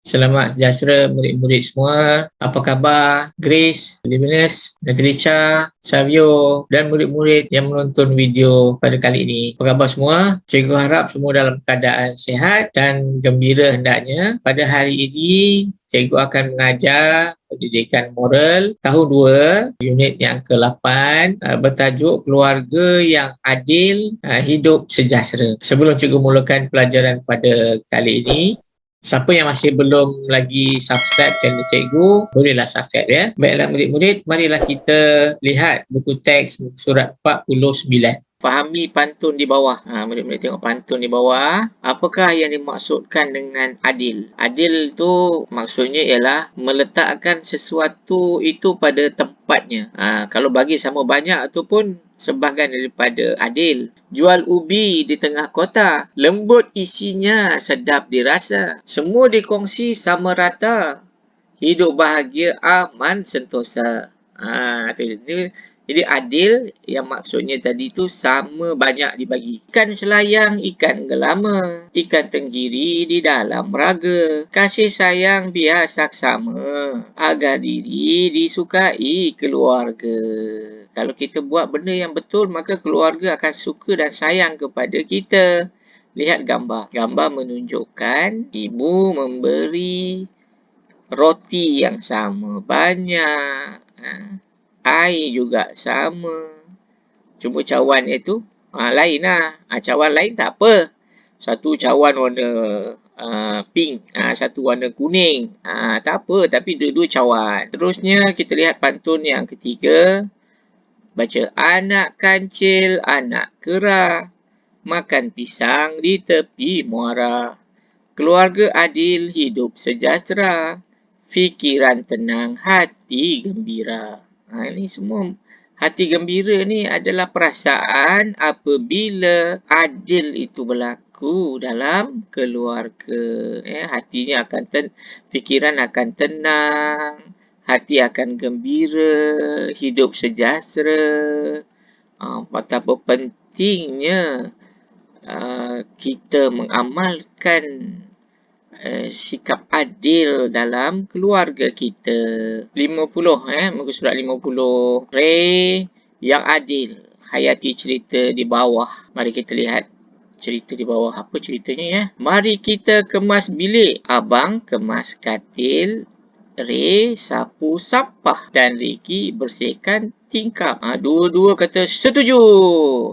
Selamat sejahtera murid-murid semua. Apa khabar? Grace, Livinus, Natalisha, Savio dan murid-murid yang menonton video pada kali ini. Apa khabar semua? Cikgu harap semua dalam keadaan sihat dan gembira hendaknya. Pada hari ini, cikgu akan mengajar pendidikan moral tahun 2, unit yang ke-8, bertajuk keluarga yang adil, hidup sejahtera. Sebelum cikgu mulakan pelajaran pada kali ini, siapa yang masih belum lagi subscribe channel cikgu, bolehlah subscribe ya. Baiklah murid-murid, marilah kita lihat buku teks surat 49. Fahami pantun di bawah. Murid-murid tengok pantun di bawah. Apakah yang dimaksudkan dengan adil? Adil tu maksudnya ialah meletakkan sesuatu itu pada tempatnya. Kalau bagi sama banyak tu pun sebahagian daripada adil. Jual ubi di tengah kota, lembut isinya, sedap dirasa. Semua dikongsi sama rata. Hidup bahagia, aman, sentosa. Jadi adil yang maksudnya tadi tu sama banyak dibagi. Ikan selayang, ikan gelama, ikan tenggiri di dalam raga. Kasih sayang biar saksama, agar diri disukai keluarga. Kalau kita buat benda yang betul, maka keluarga akan suka dan sayang kepada kita. Lihat gambar. Gambar menunjukkan ibu memberi roti yang sama banyak. Air juga sama. Cuma cawan itu lain lah. Cawan lain tak apa. Satu cawan warna pink, satu warna kuning. Tak apa, tapi dua-dua cawan. Terusnya kita lihat pantun yang ketiga. Baca, anak kancil, anak kera, makan pisang di tepi muara. Keluarga adil, hidup sejahtera, fikiran tenang, hati gembira. Ini semua hati gembira ni adalah perasaan apabila adil itu berlaku dalam keluarga. Hatinya akan fikiran akan tenang, hati akan gembira, hidup sejahtera. Betapa pentingnya kita mengamalkan sikap adil dalam keluarga kita. 50, muka surat 50. Ray yang adil. Hayati cerita di bawah. Mari kita lihat cerita di bawah. Apa ceritanya ya? Mari kita kemas bilik. Abang kemas katil. Ray sapu sampah dan Ricky bersihkan tingkap. Dua-dua kata setuju.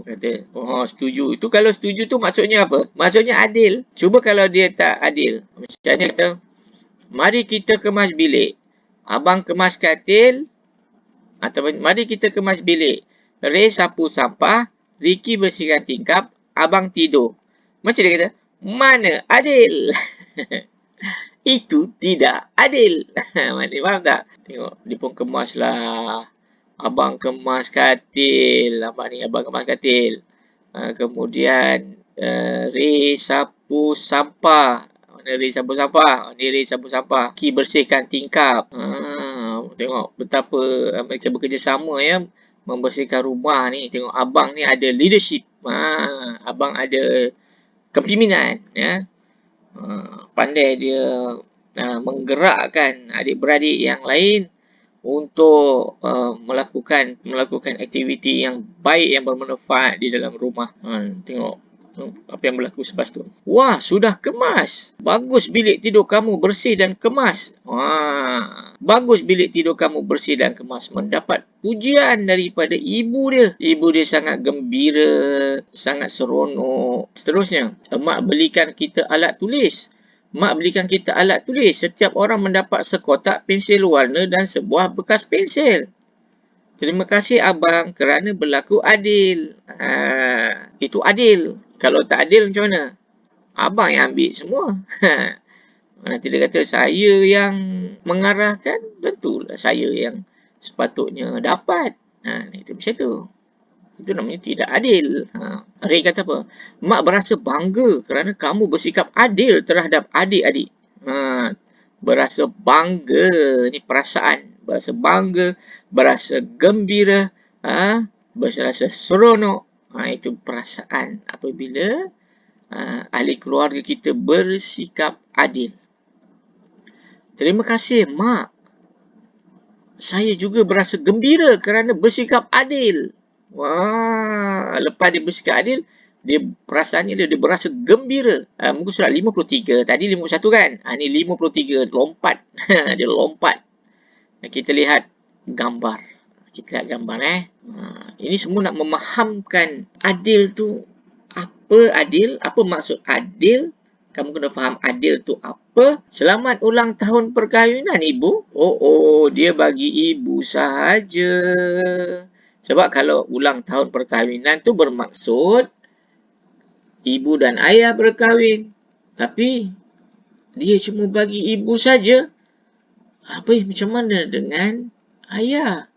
Kata, setuju. Itu kalau setuju tu maksudnya apa? Maksudnya adil. Cuba kalau dia tak adil. Misalnya kata, mari kita kemas bilik. Abang kemas katil. Atau mari kita kemas bilik. Ray sapu sampah. Ricky bersihkan tingkap. Abang tidur. Macam dia kata, mana adil? Itu tidak adil. Faham tak? Tengok, dia pun kemas lah. Abang kemas katil. Abang kemas katil. Kemudian, Ray sapu sampah. Mana Ray sapu sampah? Ni Ray sapu sampah. Ki bersihkan tingkap. Tengok betapa mereka bekerjasama ya. Membersihkan rumah ni. Tengok, abang ni ada leadership. Abang ada kepimpinan. Ya. Pandai dia menggerakkan adik-beradik yang lain untuk melakukan aktiviti yang baik, yang bermanfaat di dalam rumah. Tengok apa yang berlaku selepas tu. Wah, sudah kemas. Bagus bilik tidur kamu bersih dan kemas. Bagus bilik tidur kamu bersih dan kemas. Mendapat pujian daripada ibu dia. Ibu dia sangat gembira, sangat seronok. Seterusnya, mak belikan kita alat tulis. Mak belikan kita alat tulis. Setiap orang mendapat sekotak pensel warna dan sebuah bekas pensel. Terima kasih abang kerana berlaku adil. Itu adil. Kalau tak adil macam mana? Abang yang ambil semua. Nanti dia kata saya yang mengarahkan. Tentulah saya yang sepatutnya dapat. Itu macam tu. Itu namanya tidak adil. Ray kata apa? Mak berasa bangga kerana kamu bersikap adil terhadap adik-adik. Berasa bangga. Ini perasaan. Berasa bangga. Berasa gembira. Berasa seronok. Itu perasaan apabila ahli keluarga kita bersikap adil. Terima kasih, Mak. Saya juga berasa gembira kerana bersikap adil. Wah, lepas dia bersikap adil, dia perasaannya dia berasa gembira. Muka surat 53. Tadi 51 kan? Ni 53. Lompat. Dia lompat. Kita lihat gambar. Kita lihat gambar ini semua nak memahamkan adil tu apa adil, apa maksud adil. Kamu kena faham adil tu apa. Selamat ulang tahun perkahwinan ibu. Oh, dia bagi ibu sahaja. Sebab kalau ulang tahun perkahwinan tu bermaksud ibu dan ayah berkahwin. Tapi dia cuma bagi ibu saja. Apa macam mana dengan ayah?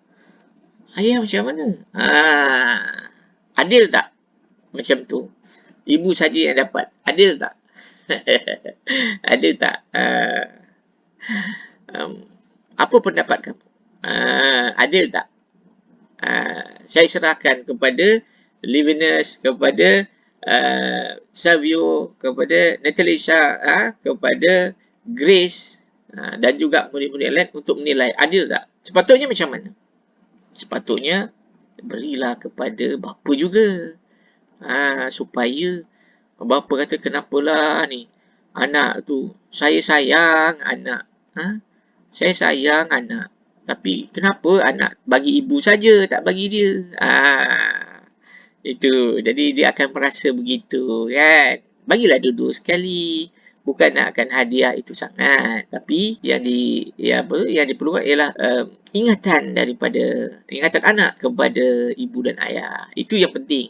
Ayah macam mana? Adil tak? Macam tu. Ibu saja yang dapat. Adil tak? Adil tak? Apa pendapat kamu? Adil tak? Saya serahkan kepada Livinus, kepada Savio, kepada Natalisha, kepada Grace dan juga murid-murid lain untuk menilai adil tak? Sepatutnya macam mana? Sepatutnya berilah kepada bapa juga. Supaya bapa kata kenapalah ni anak tu, saya sayang anak. Saya sayang anak. Tapi kenapa anak bagi ibu saja, tak bagi dia? Itu. Jadi dia akan merasa begitu kan. Bagilah dua-dua sekali. Bukan nakkan hadiah itu sangat. Tapi yang diperlukan ialah ingatan anak kepada ibu dan ayah. Itu yang penting.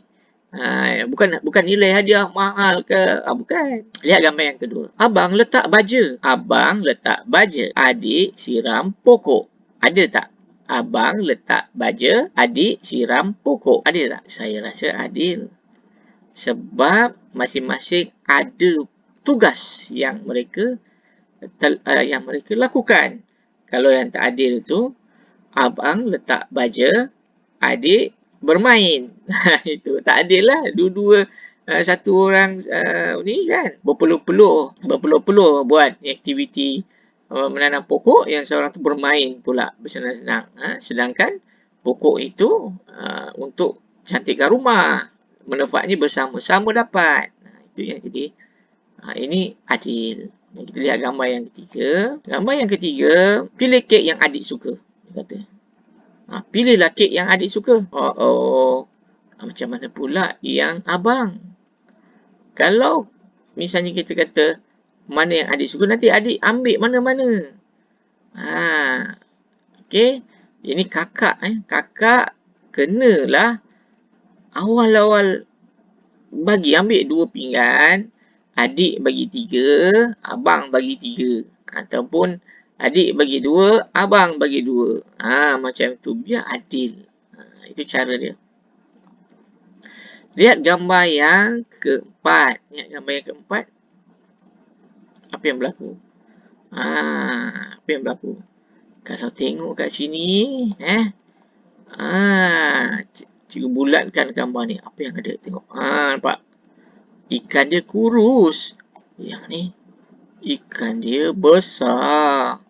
Bukan nilai hadiah mahal ke. Bukan. Lihat gambar yang kedua. Abang letak baja. Abang letak baja. Adik siram pokok. Ada tak? Abang letak baja. Adik siram pokok. Adil tak? Saya rasa adil. Sebab masing-masing ada tugas yang mereka lakukan. Kalau yang tak adil tu, abang letak baja, adik bermain. Itu tak adil lah. Dua-dua satu orang ni kan berpeluh-peluh buat aktiviti menanam pokok, yang seorang tu bermain pula bersenang-senang. Sedangkan pokok itu untuk cantikkan rumah. Manfaatnya bersama-sama dapat. Itu yang jadi ini adil. Kita lihat gambar yang ketiga. Gambar yang ketiga, pilih kek yang adik suka. Dia kata. Pilihlah kek yang adik suka. Macam mana pula yang abang? Kalau misalnya kita kata mana yang adik suka, nanti adik ambil mana-mana. Okey. Ini kakak. Kakak kenalah awal-awal ambil 2 pinggan. Adik bagi 3, abang bagi 3. Ataupun adik bagi 2, abang bagi 2. Macam tu. Biar adil. Itu cara dia. Lihat gambar yang keempat. Apa yang berlaku? Kalau tengok kat sini. Cikgu bulatkan gambar ni. Apa yang ada? Tengok. Nampak? Ikan dia kurus. Yang ni, ikan dia besar.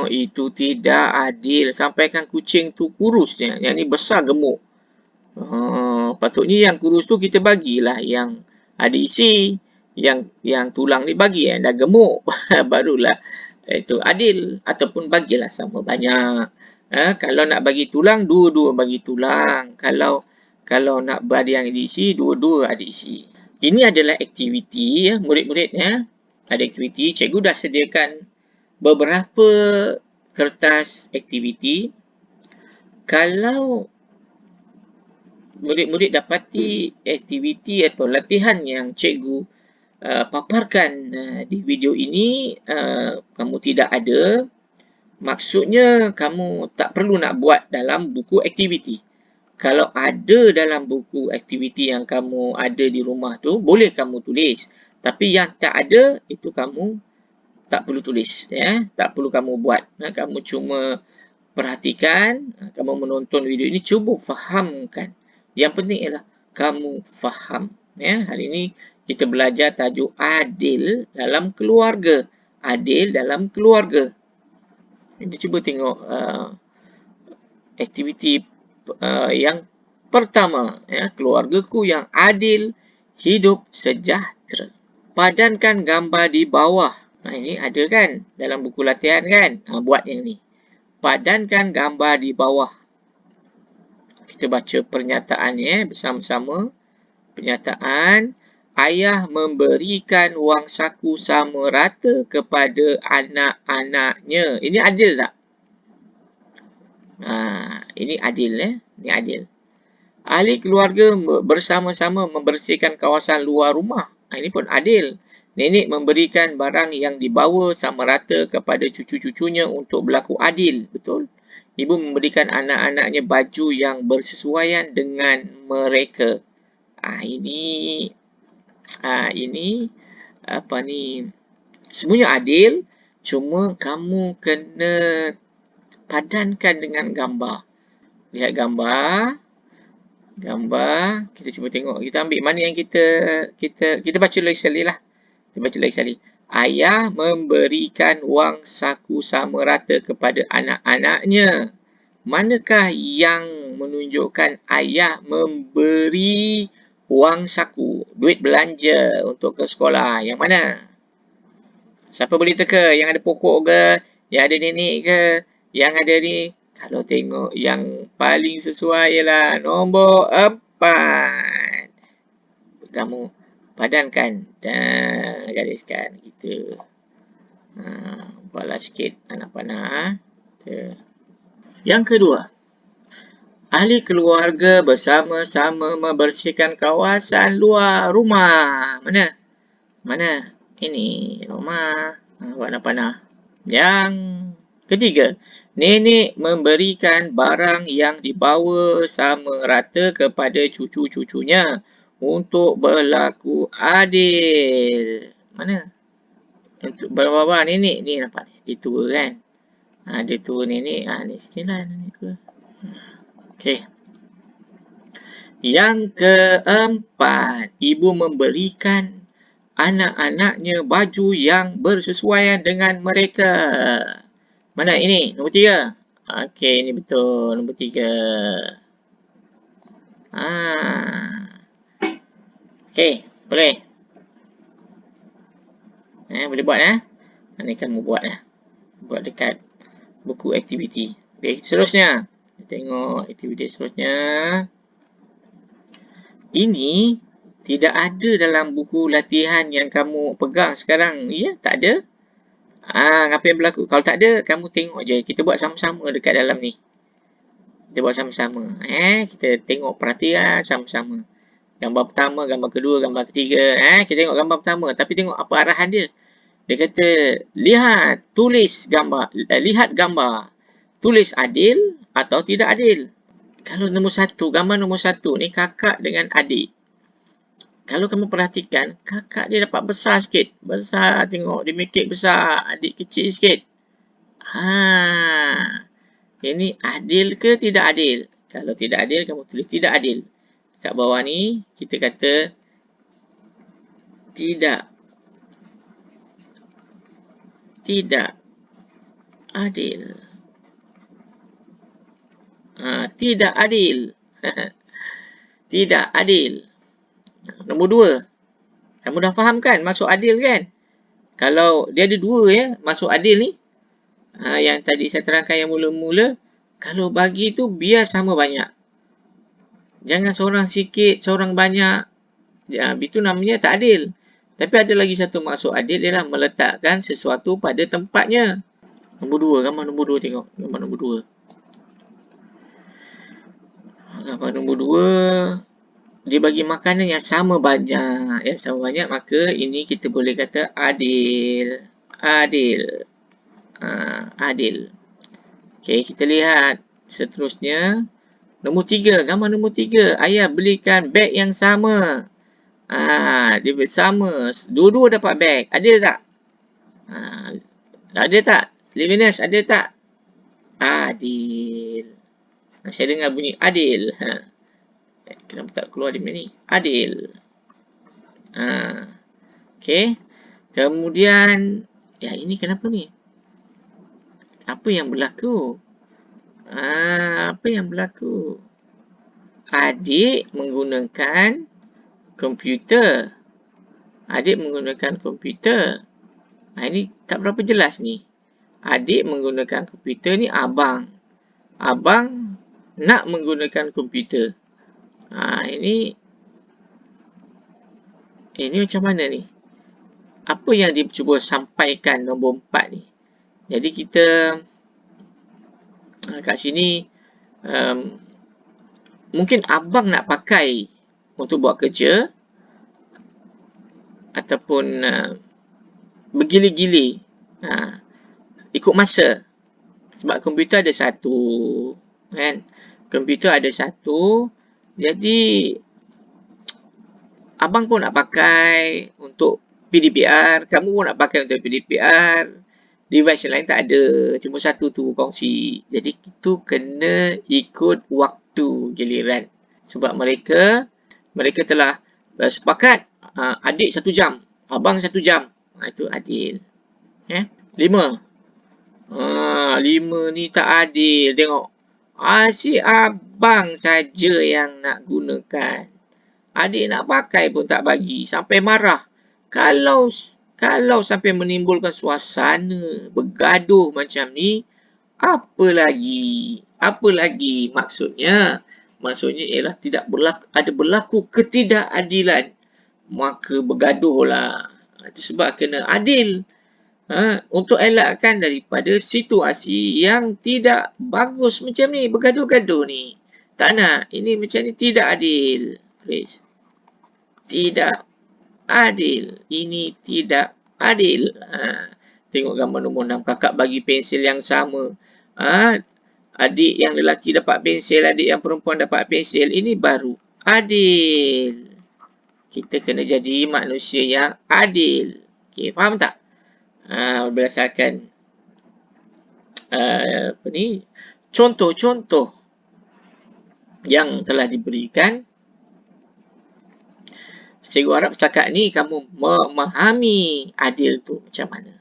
Itu tidak adil. Sampaikan kucing tu kurus. Yang ni besar gemuk. Patutnya yang kurus tu kita bagilah yang ada isi. Yang tulang ni bagi yang dah gemuk. Barulah itu adil. Ataupun bagilah sama banyak. Kalau nak bagi tulang, dua-dua bagi tulang. Kalau nak bagi yang ada isi, dua-dua ada isi. Ini adalah aktiviti murid-murid Ada aktiviti. Cikgu dah sediakan beberapa kertas aktiviti. Kalau murid-murid dapati aktiviti atau latihan yang cikgu paparkan di video ini, kamu tidak ada, maksudnya kamu tak perlu nak buat dalam buku aktiviti. Kalau ada dalam buku aktiviti yang kamu ada di rumah tu, boleh kamu tulis. Tapi yang tak ada, itu kamu tak perlu tulis. Tak perlu kamu buat. Kamu cuma perhatikan, kamu menonton video ini, cuba fahamkan. Yang penting ialah kamu faham. Hari ini kita belajar tajuk adil dalam keluarga. adil dalam keluarga. Kita cuba tengok aktiviti yang pertama, ya, keluargaku yang adil, hidup sejahtera. Padankan gambar di bawah. Ini ada kan dalam buku latihan kan? Buat yang ni. Padankan gambar di bawah. Kita baca pernyataannya bersama-sama. Pernyataan, ayah memberikan wang saku sama rata kepada anak-anaknya. Ini adil tak? Ini adil, ya. Ini adil. Ahli keluarga bersama-sama membersihkan kawasan luar rumah. Ini pun adil. Nenek memberikan barang yang dibawa sama rata kepada cucu-cucunya untuk berlaku adil. Betul? Ibu memberikan anak-anaknya baju yang bersesuaian dengan mereka. Ini apa ni? Semuanya adil. Cuma kamu kena padankan dengan gambar. Lihat gambar. Kita cuba tengok. Kita ambil mana yang kita baca lagi sekali lah. Kita baca lagi sekali. Ayah memberikan wang saku sama rata kepada anak-anaknya. Manakah yang menunjukkan ayah memberi wang saku? Duit belanja untuk ke sekolah. Yang mana? Siapa boleh teka? Yang ada pokok ke? Yang ada nenek ke? Yang ada ni? Kalau tengok yang paling sesuai ialah nombor 4. Kamu padankan dan gariskan gitu. Buatlah sikit anak panah. Yang kedua, ahli keluarga bersama-sama membersihkan kawasan luar rumah. Mana? Ini rumah. Buat anak panah. Yang ketiga, nenek memberikan barang yang dibawa sama rata kepada cucu-cucunya untuk berlaku adil. Mana? Untuk bawah nenek ni nampak ni. Dia tua kan? Dia tua nenek. Ni sini lah nenek tua. Okey. Yang keempat, ibu memberikan anak-anaknya baju yang bersesuaian dengan mereka. Mana ini? Nombor 3. Okey, ini betul. Nombor 3. Okey, boleh. Boleh buat Ini kan mau buat Buat dekat buku aktiviti. Okey, seterusnya. Tengok aktiviti seterusnya. Ini tidak ada dalam buku latihan yang kamu pegang sekarang. Ya, tak ada. Apa yang berlaku? Kalau tak ada, kamu tengok je. Kita buat sama-sama dekat dalam ni. Kita buat sama-sama. Kita tengok perhatian sama-sama. Gambar pertama, gambar kedua, gambar ketiga. Kita tengok gambar pertama. Tapi tengok apa arahan dia. Dia kata, lihat, tulis gambar. Lihat gambar. Tulis adil atau tidak adil. Kalau nombor 1, gambar nombor 1 ni kakak dengan adik. Kalau kamu perhatikan, kakak dia dapat besar sikit. Besar, tengok. Dia make it besar. Adik kecil sikit. Ini adil ke tidak adil? Kalau tidak adil, kamu tulis tidak adil. Kat bawah ni, kita kata tidak. Tidak adil. Tidak adil. Tidak adil. Nombor 2. Kamu dah faham kan masuk adil kan? Kalau dia ada 2 masuk adil ni. Yang tadi saya terangkan yang mula-mula. Kalau bagi tu biar sama banyak. Jangan seorang sikit, seorang banyak. Itu namanya tak adil. Tapi ada lagi satu maksud adil ialah meletakkan sesuatu pada tempatnya. Nombor 2. Gambar nombor 2 tengok. Gambar nombor 2. Gambar nombor 2. Dia bagi makanan yang sama banyak. Maka ini kita boleh kata adil. Adil. Adil. Okey, kita lihat seterusnya. Nombor 3. Gambar nombor 3. Ayah belikan beg yang sama. Dia bersama. Dua-dua dapat beg. Adil tak? Adil tak? Livinus, adil tak? Adil. Saya dengar bunyi adil. Kenapa tak keluar di mana ni? Adil. Okey. Kemudian Ya, ini kenapa ni? Apa yang berlaku? Apa yang berlaku? Adik menggunakan komputer. Adik menggunakan komputer. Ini tak berapa jelas ni. Adik menggunakan komputer ni abang. Abang nak menggunakan komputer. Ini macam mana ni? Apa yang dia cuba sampaikan nombor 4 ni? Jadi kita kat sini mungkin abang nak pakai untuk buat kerja ataupun bergili-gili ikut masa. Sebab komputer ada satu, kan? Komputer ada satu, jadi abang pun nak pakai untuk PDPR, kamu pun nak pakai untuk PDPR, device lain tak ada, cuma satu tu kongsi. Jadi itu kena ikut waktu giliran. Sebab mereka telah sepakat adik 1 jam, abang 1 jam. Itu adil. 5. 5 ni tak adil. Tengok. Si abang saja yang nak gunakan. Adik nak pakai pun tak bagi. Sampai marah. Kalau sampai menimbulkan suasana bergaduh macam ni, apa lagi maksudnya? Maksudnya ialah ada berlaku ketidakadilan. Maka bergaduhlah. Itu sebab kena adil. Untuk elakkan daripada situasi yang tidak bagus macam ni, bergaduh-gaduh ni. Tak nak. Ini macam ni tidak adil. Please. Tidak adil. Ini tidak adil. Tengok gambar nombor 6. Kakak bagi pensil yang sama. Adik yang lelaki dapat pensel, adik yang perempuan dapat pensel. Ini baru adil. Kita kena jadi manusia yang adil. Okey, faham tak? Berdasarkan contoh-contoh yang telah diberikan. Cikgu harap setakat ni kamu memahami adil tu macam mana.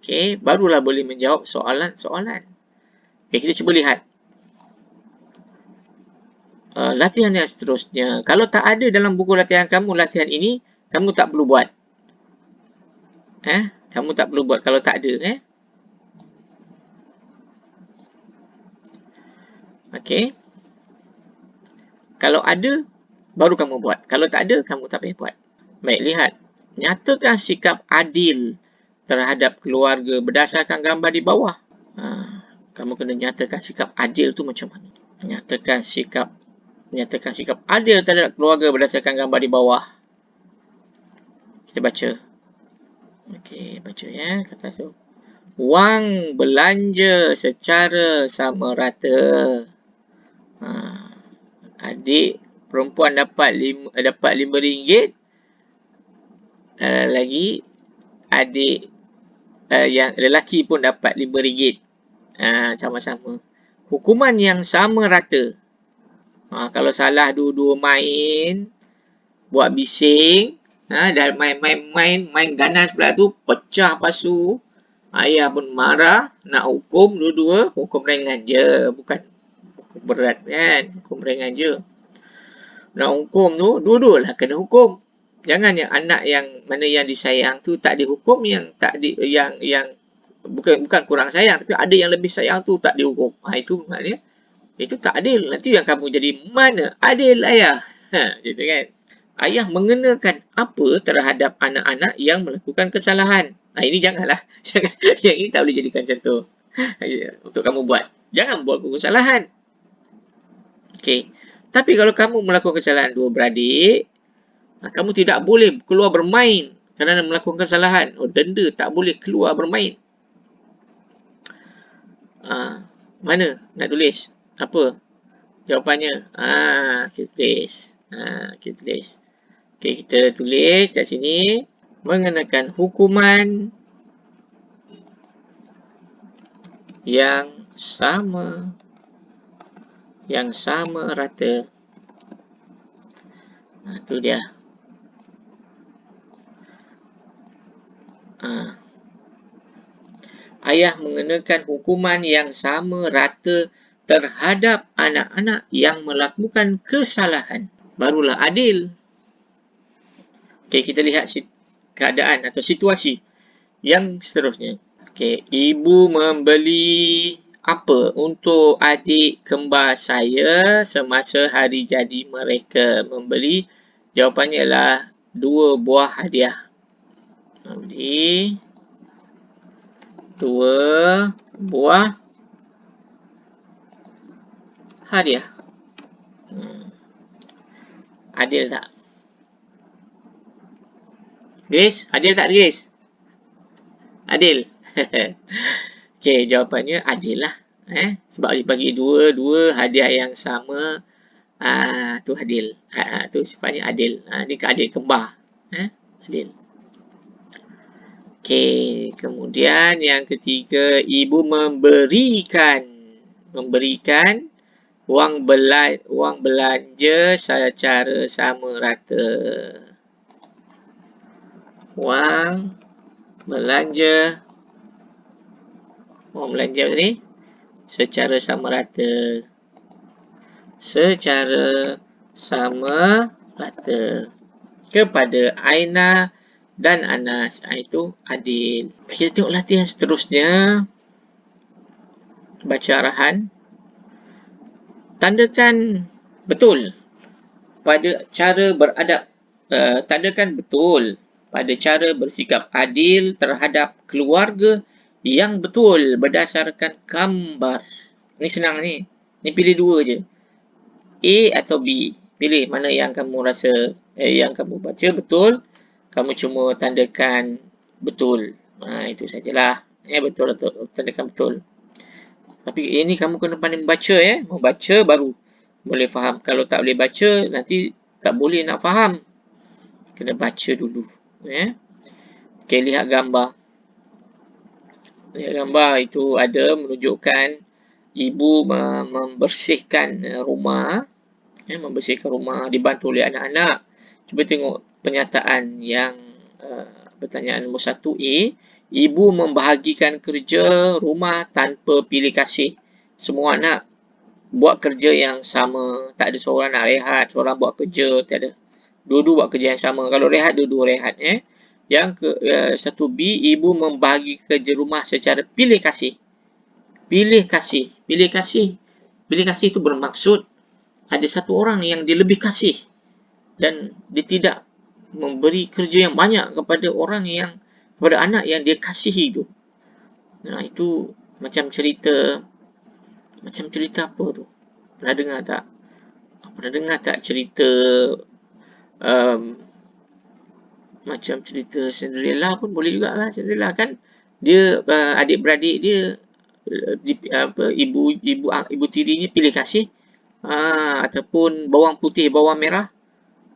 Okey, barulah boleh menjawab soalan-soalan. Okey, kita cuba lihat. Latihan yang seterusnya. Kalau tak ada dalam buku latihan kamu, latihan ini, kamu tak perlu buat. Kamu tak perlu buat kalau tak ada. Okey. Kalau ada, baru kamu buat. Kalau tak ada, kamu tak payah buat. Baik, lihat. Nyatakan sikap adil terhadap keluarga berdasarkan gambar di bawah. Kamu kena nyatakan sikap adil tu macam mana. Nyatakan sikap adil terhadap keluarga berdasarkan gambar di bawah. Kita baca. Okey, baca ya. Kata tu. Wang belanja secara sama rata. Adik perempuan dapat RM5. Lagi adik yang lelaki pun dapat RM5. Sama-sama. Hukuman yang sama rata. Kalau salah dua-dua main, buat bising, dah main ganas pula tu, pecah pasu, ayah pun marah, nak hukum dua-dua, hukum ringan je, bukan hukum berat kan, hukum ringan je. Nak hukum tu, dua-dua lah kena hukum. Jangan yang anak yang mana yang disayang tu tak dihukum, yang bukan kurang sayang, tapi ada yang lebih sayang tu tak dihukum. Itu maknanya itu tak adil. Nanti yang kamu jadi mana adil ayah. Gitu kan. Ayah mengenakan apa terhadap anak-anak yang melakukan kesalahan. Ini janganlah. Yang ini tak boleh jadikan contoh untuk kamu buat. Jangan buat kesalahan. Okey. Tapi kalau kamu melakukan kesalahan dua beradik, kamu tidak boleh keluar bermain kerana melakukan kesalahan. Denda, tak boleh keluar bermain. Mana nak tulis? Apa jawapannya? Kita tulis. Okey, kita tulis kat sini. Mengenakan hukuman yang sama rata. Itu dia. Ayah mengenakan hukuman yang sama rata terhadap anak-anak yang melakukan kesalahan. Barulah adil. Okey, kita lihat keadaan atau situasi yang seterusnya. Okey, ibu membeli apa untuk adik kembar saya semasa hari jadi mereka? Membeli, jawapannya ialah 2 buah hadiah. Membeli 2 buah hadiah. Adil tak? Grace? Adil tak, Grace? Adil? Okey, jawapannya adil lah. Sebab dia bagi dua hadiah yang sama, tu adil. Tu sifatnya adil. Ni adil kembar. Adil. Okey, kemudian yang ketiga, ibu memberikan wang belanja secara sama rata. Wang belanja ni secara sama rata. Kepada Aina dan Anas. Itu adil. Kita tengok latihan seterusnya. Baca arahan. Tandakan betul pada cara beradab. Tandakan betul pada cara bersikap adil terhadap keluarga yang betul berdasarkan gambar. Ni senang ni. Ni pilih 2 je. A atau B. Pilih mana yang kamu rasa, yang kamu baca betul. Kamu cuma tandakan betul. Itu sajalah. Betul atau tandakan betul. Tapi ini kamu kena pandai membaca. Membaca baru boleh faham. Kalau tak boleh baca, nanti tak boleh nak faham. Kena baca dulu. Okey, lihat gambar. Lihat gambar itu ada menunjukkan ibu membersihkan rumah. Membersihkan rumah dibantu oleh anak-anak. Cuba tengok pernyataan yang pertanyaan nombor 1A. Ibu membahagikan kerja rumah tanpa pilih kasih. Semua anak buat kerja yang sama. Tak ada seorang nak rehat, seorang buat kerja. Tak ada. Dua-dua buat kerja yang sama. Kalau rehat, dua-dua rehat. Yang 1B, ibu membahagi kerja rumah secara pilih kasih. Pilih kasih itu bermaksud ada satu orang yang dia lebih kasih dan dia tidak memberi kerja yang banyak kepada anak yang dia kasihi itu. Itu macam cerita apa tu? Pernah dengar tak cerita macam cerita Cinderella pun boleh jugalah. Cinderella kan dia adik-beradik dia ibu tirinya pilih kasih ataupun bawang putih, bawang merah.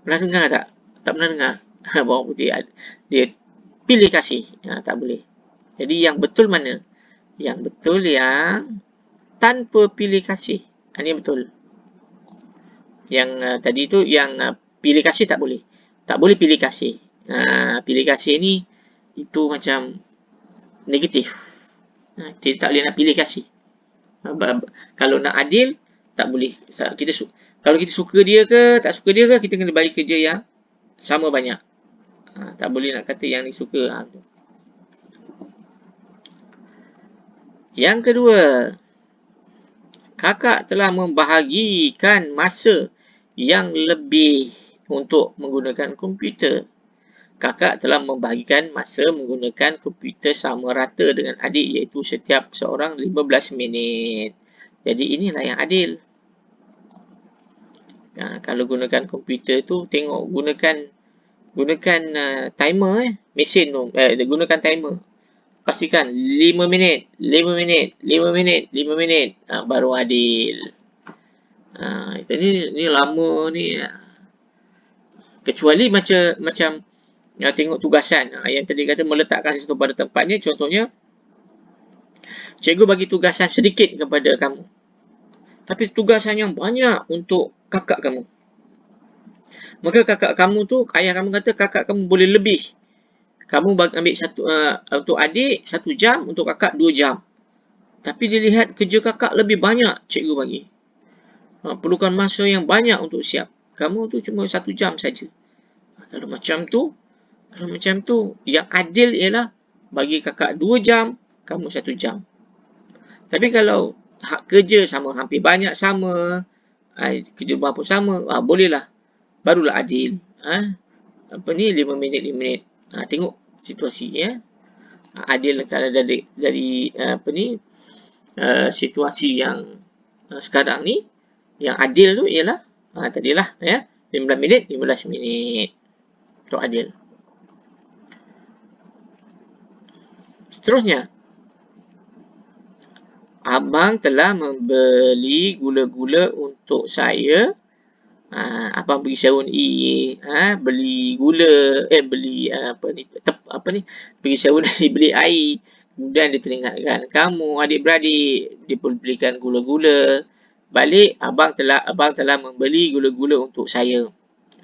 Pernah dengar tak? Tak pernah dengar. Bawang putih dia pilih kasih. Tak boleh. Jadi yang betul mana? Yang betul yang tanpa pilih kasih. Ini betul. Yang tadi tu yang pilih kasih tak boleh. Tak boleh pilih kasih. Pilih kasih ni itu macam negatif. Kita tak boleh nak pilih kasih. Kalau nak adil, tak boleh. Kalau kita suka dia ke, tak suka dia ke, kita kena bagi kerja yang sama banyak. Tak boleh nak kata yang disuka. Yang kedua, kakak telah membahagikan masa yang lebih untuk menggunakan komputer. Kakak telah membahagikan masa menggunakan komputer sama rata dengan adik, iaitu setiap seorang 15 minit. Jadi inilah yang adil. Kalau gunakan komputer tu, tengok gunakan timer, mesin tu, gunakan timer. Pastikan 5 minit, 5 minit, 5 minit, 5 minit, baru adil. Ini lama ni. Kecuali macam tengok tugasan. Yang tadi kata meletakkan sesuatu pada tempatnya. Contohnya, cikgu bagi tugasan sedikit kepada kamu. Tapi tugasan yang banyak untuk kakak kamu. Maka kakak kamu tu, ayah kamu kata kakak kamu boleh lebih Kamu ambil untuk adik 1 jam, untuk kakak 2 jam. Tapi dilihat kerja kakak lebih banyak cikgu bagi. Perlukan masa yang banyak untuk siap. Kamu tu cuma 1 jam saja. Kalau macam tu, yang adil ialah bagi kakak 2 jam, kamu 1 jam. Tapi kalau hak kerja sama, hampir banyak sama, kerja rumah pun sama, bolehlah. Barulah adil. 5 minit, 5 minit. Tengok situasi ya. Adil kalau dari situasi yang sekarang ni, yang adil tu ialah tadilah ya, 15 minit, 15 minit. Untuk adil. Seterusnya, abang telah membeli gula-gula untuk saya. Abang pergi 7-E, beli gula, pergi 7-E beli air. Kemudian dia teringatkan kamu, adik-beradik, dia pun belikan gula-gula. Balik, abang telah membeli gula-gula untuk saya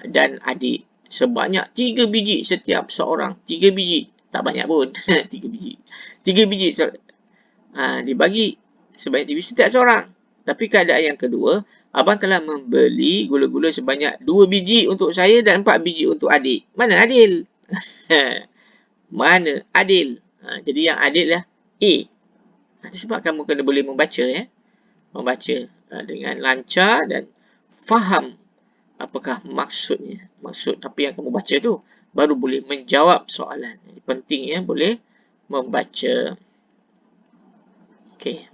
dan adik sebanyak 3 biji setiap seorang. 3 biji, tak banyak pun. 3 biji. 3 biji dibagi sebanyak 3 biji setiap seorang. Tapi keadaan yang kedua, abang telah membeli gula-gula sebanyak 2 biji untuk saya dan 4 biji untuk adik. Mana adil? Mana adil? Jadi yang adil lah A. Sebab kamu kena boleh membaca ya. Membaca dengan lancar dan faham apakah maksudnya. Maksud apa yang kamu baca tu. Baru boleh menjawab soalan. Jadi penting ya, boleh membaca. Okey.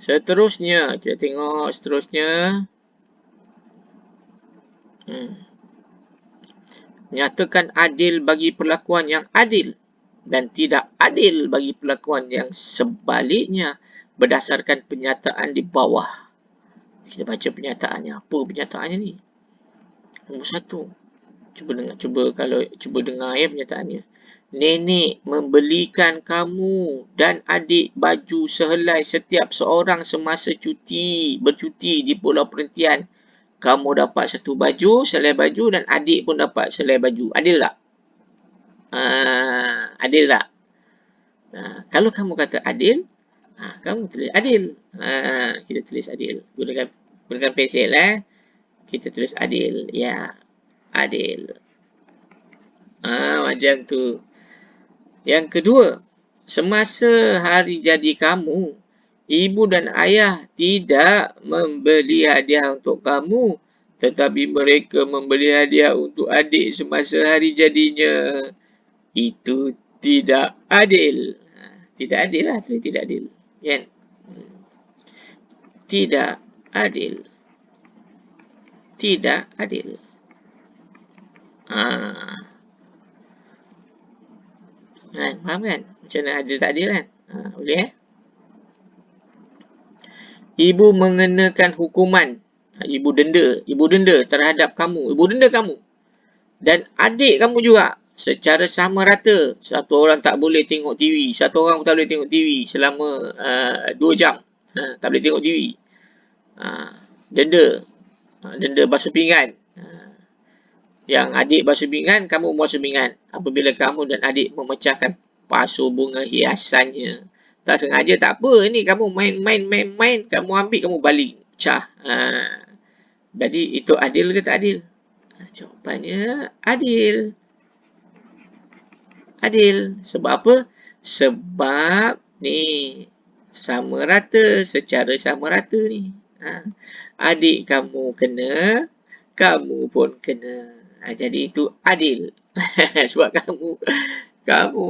Seterusnya, kita tengok seterusnya. Nyatakan adil bagi perlakuan yang adil dan tidak adil bagi perlakuan yang sebaliknya berdasarkan penyataan di bawah. Kita baca penyataannya. Apa penyataannya ni? Nombor 1. Cuba dengar ya penyataannya. Nenek membelikan kamu dan adik baju sehelai setiap seorang semasa bercuti di pulau perhentian. Kamu dapat 1 baju, selai baju dan adik pun dapat selai baju. Adil tak? Adil tak? Kalau kamu kata adil, kamu tulis adil. Kita tulis adil. Gunakan pensil. Kita tulis adil. Ya, adil. Macam tu. Yang kedua, semasa hari jadi kamu, ibu dan ayah tidak membeli hadiah untuk kamu, tetapi mereka membeli hadiah untuk adik semasa hari jadinya. Itu tidak adil. Tidak adil lah. Tidak adil. Kan? Tidak adil. Tidak adil. Faham kan? Macam mana adil tak adil kan? Boleh Ibu mengenakan hukuman. Ibu denda terhadap kamu. Ibu denda kamu. Dan adik kamu juga. Secara sama rata. Satu orang tak boleh tengok TV. Satu orang tak boleh tengok TV selama 2 jam. Tak boleh tengok TV. Denda. Denda basuh pinggan. Yang adik basuh pinggan, kamu basuh pinggan. Apabila kamu dan adik memecahkan pasu bunga hiasannya. Tak sengaja tak apa. Ini kamu main. Kamu ambil, kamu balik. Pecah. Jadi itu adil ke tak adil? Jawapannya adil. Adil. Sebab apa? Sebab ni sama rata. Secara sama rata ni. Adik kamu kena, kamu pun kena. Jadi itu adil. Sebab kamu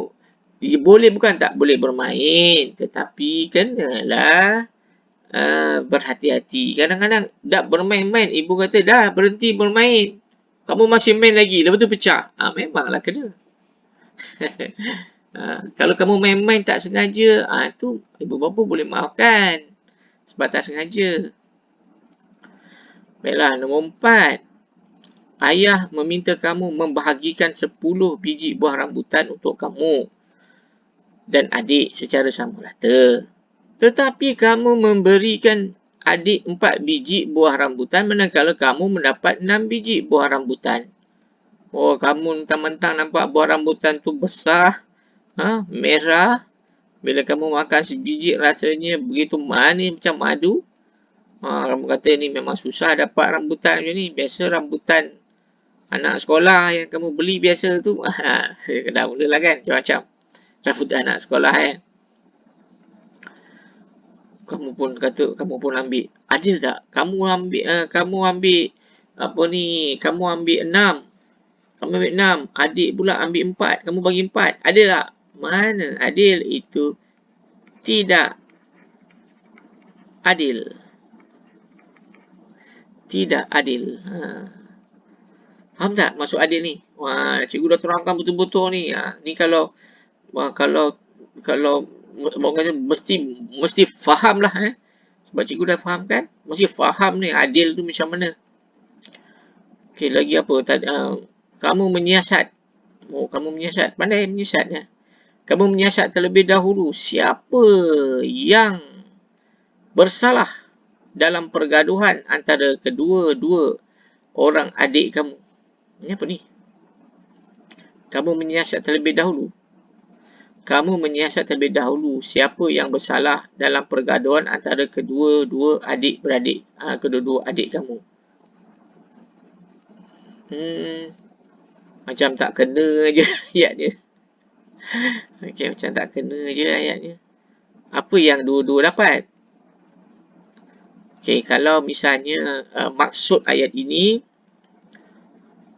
boleh, bukan tak boleh bermain, tetapi kenalah berhati-hati. Kadang-kadang dah bermain-main, ibu kata dah berhenti bermain, kamu masih main lagi, lepas tu pecah. Memanglah kena. Kalau kamu main-main tak sengaja, tu ibu bapa boleh maafkan sebab tak sengaja. Baiklah, nombor 4. Ayah meminta kamu membahagikan 10 biji buah rambutan untuk kamu dan adik secara sama rata. Tetapi kamu memberikan adik 4 biji buah rambutan manakala kamu mendapat 6 biji buah rambutan. Oh, kamu mentang-mentang nampak buah rambutan tu besar, merah. Bila kamu makan sebiji rasanya begitu manis macam madu. Kamu kata ni memang susah dapat rambutan macam ni. Biasa rambutan anak sekolah yang kamu beli biasa tu. Dah mulalah kan macam-macam. Rambutan anak sekolah kan. Kamu pun kata kamu pun ambil. Adil tak? Kamu ambil apa ni? Kamu ambil 6. Kamu ambil 6. Adik pula ambil 4. Kamu bagi 4. Adil tak? Mana adil? Itu tidak adil. Tidak adil. Faham tak maksud adil ni? Wah, cikgu dah terangkan betul-betul ni. Ni kalau orang kata mesti faham lah. Sebab cikgu dah faham kan? Mesti faham ni adil tu macam mana. Okey, lagi apa? Kamu menyiasat. Oh, kamu menyiasat. Pandai menyiasat ya. Kamu menyiasat terlebih dahulu siapa yang bersalah dalam pergaduhan antara kedua-dua orang adik kamu. Ini apa ni? Kamu menyiasat terlebih dahulu. Kamu menyiasat terlebih dahulu siapa yang bersalah dalam pergaduhan antara kedua-dua adik-beradik. Kedua-dua adik kamu. Macam tak kena je ayatnya. Okey, macam tak kena je ayatnya. Apa yang dua-dua dapat? Okey, kalau misalnya maksud ayat ini,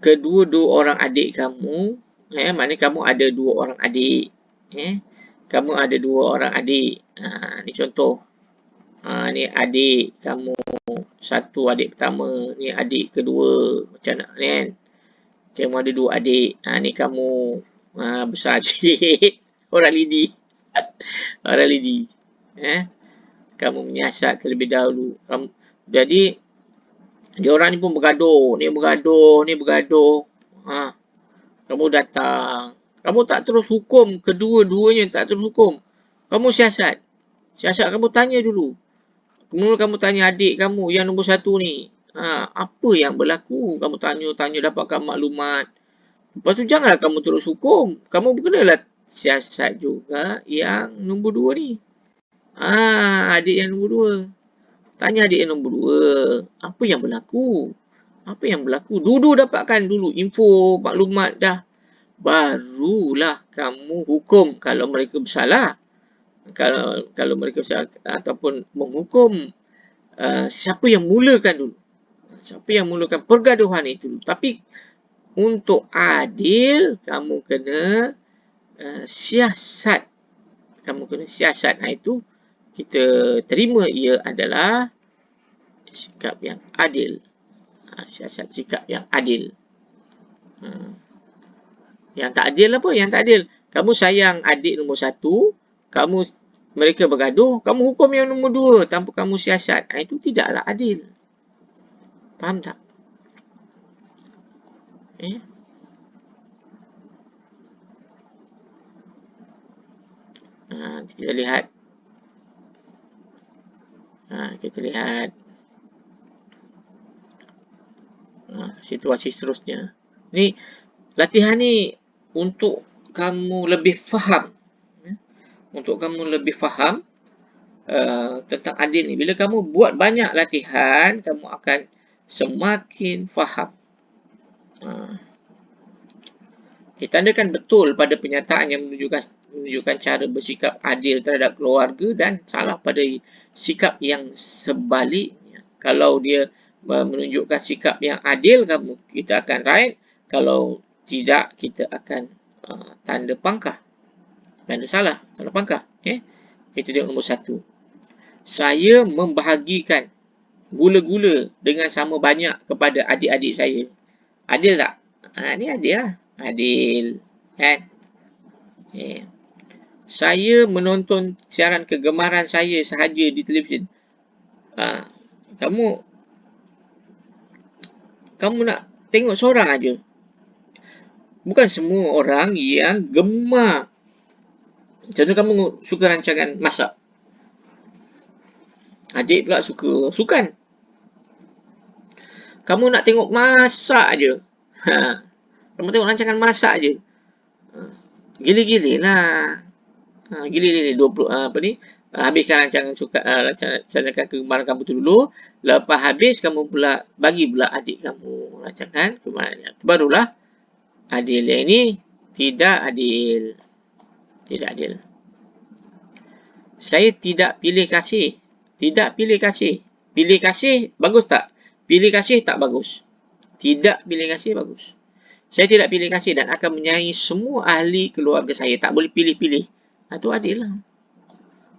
kedua-dua orang adik kamu, maknanya kamu ada 2 orang adik. Kamu ada 2 orang adik. Ni contoh. Ni adik kamu. Satu adik pertama. Ni adik kedua. Macam nak ni kan. Kamu ada 2 adik. Ni kamu besar sikit. Orang lidi. Orang lidi. Kamu menyiasat terlebih dahulu. Jadi, diorang ni pun bergaduh. Ni bergaduh. Kamu datang. Kamu tak terus hukum kedua-duanya. Tak terus hukum. Kamu siasat. Siasat kamu tanya dulu. Kemudian kamu tanya adik kamu yang nombor 1 ni. Apa yang berlaku? Kamu tanya dapatkan maklumat. Lepas tu janganlah kamu terus hukum. Kamu kenalah siasat juga yang nombor 2 ni. Adik yang nombor 2. Tanya adik yang nombor 2. Apa yang berlaku? Apa yang berlaku? Dulu dapatkan dulu info, maklumat dah. Barulah kamu hukum kalau mereka bersalah. Kalau mereka bersalah ataupun menghukum siapa yang mulakan dulu. Siapa yang mulakan pergaduhan itu. Tapi untuk adil, kamu kena siasat. Kamu kena siasat. Itu kita terima ia adalah sikap yang adil. Siasat sikap yang adil. Yang tak adil apa? Yang tak adil. Kamu sayang adik nombor 1, mereka bergaduh, kamu hukum yang nombor 2 tanpa kamu siasat. Itu tidaklah adil. Faham tak? Kita lihat. Kita lihat situasi seterusnya. Ni latihan ni untuk kamu lebih faham. Untuk kamu lebih faham tentang adil ni. Bila kamu buat banyak latihan, kamu akan semakin faham. Ditandakan betul pada penyataan yang menunjukkan cara bersikap adil terhadap keluarga dan salah pada sikap yang sebaliknya. Kalau dia menunjukkan sikap yang adil, kita akan right. Kalau tidak, kita akan tanda pangkah. Tanda salah, tanda pangkah. Kita tengok nombor 1. Saya membahagikan gula-gula dengan sama banyak kepada adik-adik saya. Adil tak? Ni adil lah. Adil. Kan? Saya menonton siaran kegemaran saya sahaja di televisyen. Kamu nak tengok seorang aja. Bukan semua orang yang gemar. Contoh kamu suka rancangan masak. Adik pula suka sukan. Kamu nak tengok masak aja. Kamu tengok rancangan masak je. Gila-gila lah. Gila-gila 20 apa ni? Habiskan rancangan rancangan kegemaran kamu tu dulu. Lepas habis kamu pula bagi pula adik kamu rancangan kegemarannya. Barulah adil. Yang ini tidak adil. Tidak adil. Saya tidak pilih kasih. Tidak pilih kasih. Pilih kasih bagus tak? Pilih kasih tak bagus. Tidak pilih kasih bagus. Saya tidak pilih kasih dan akan menyayangi semua ahli keluarga saya. Tak boleh pilih-pilih. Itu adil lah.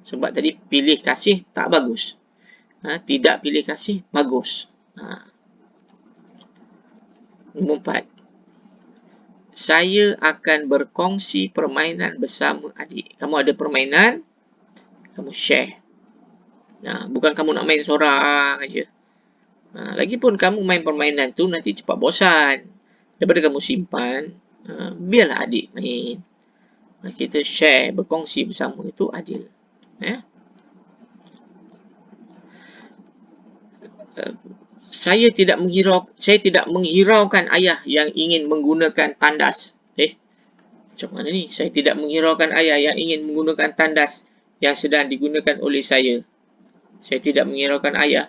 Sebab tadi pilih kasih tak bagus. Tidak pilih kasih bagus. Nombor 4. Saya akan berkongsi permainan bersama adik. Kamu ada permainan, kamu share. Bukan kamu nak main seorang aja. Lagipun kamu main permainan tu nanti cepat bosan. Daripada kamu simpan, biarlah adik main. Kita share, berkongsi bersama, itu adil. Saya tidak menghiraukan ayah yang ingin menggunakan tandas. Macam mana ni? Saya tidak menghiraukan ayah yang ingin menggunakan tandas yang sedang digunakan oleh saya. Saya tidak menghiraukan ayah.